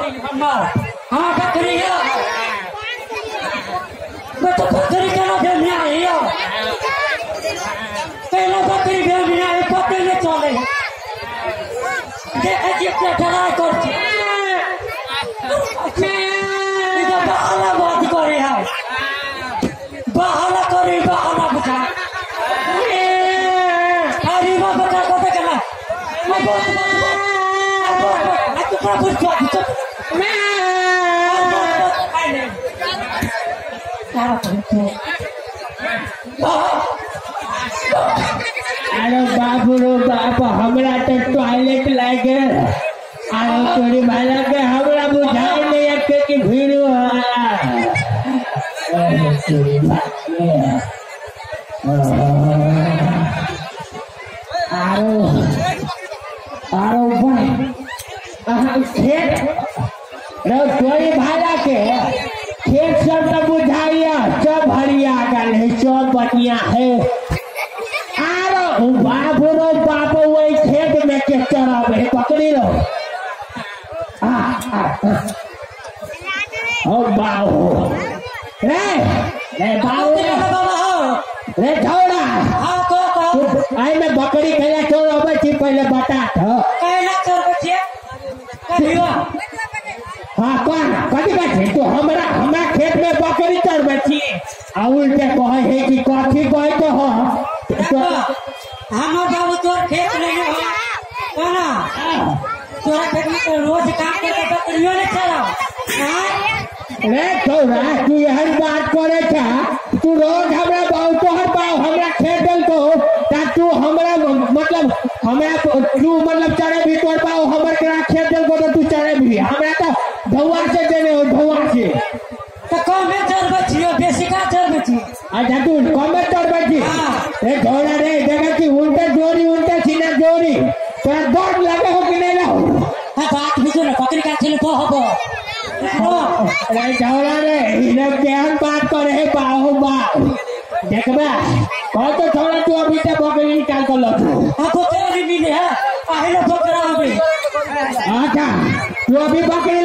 हाँ बकरी है तो बकरी केना भेजना है पहले बकरी भेजना है पते नहीं चले देखे कितना डरा करती बहाना बात करे है बहाना करे बहाना बुझा अरे माँ बता को देखना मैं अरे बाबू रो बाप हमरा तो टॉयलेट लागे अरे तोरी माला के हमरा बुझाई नहीं है कि भीड़ अरे तोरी खेत तोरी भाला के खेत सब तो बुझाइया सब हरिया गल है सब बढ़िया है बाबू रो बाबू वही खेत में के चरावे पकड़ी लो बाबू रे बाबू रे छोड़ा आई में बकरी खेला छोड़ अबे थी पहले बता तो कहना छोड़ बच्चे हाँ कौन कथी बात तो हमरा खेत में बकरी चढ़ बची आ उल्टे कहे है कि कथी कहे तो हो हम बाबू तोर खेत नहीं हो कहना तोरा खेत में तो रोज काम करके बकरियों ने चलाओ रे छोरा तू यही बात करे था तू रोज हमरा बाबू तोहर बाबू हमरा खेत दल को ता तू हमरा मतलब हमरा तू मतलब चढ़े भी तोर बाबू हमर के खेत दल को तो तू चढ़े भी हमरा तो धौआ से देने हो धौआ से तो कम में चढ़ बचियो बेसी का चढ़ बची अच्छा तू कम में चढ़ बची रे छोरा रे जगह की उल्टे जोरी उल्टे सीना जोरी तो दौड़ लगे हो कि नहीं लहो हां बात बुझो ना बकरी का खेल को हबो रे छोरा रे इने केहन बात करे है बाहु बा देखबा कह तो छोरा तू अभी तक बकरी निकाल कर लो हां बकरी मिले है पहले बकरा अभी अच्छा तू अभी बकरी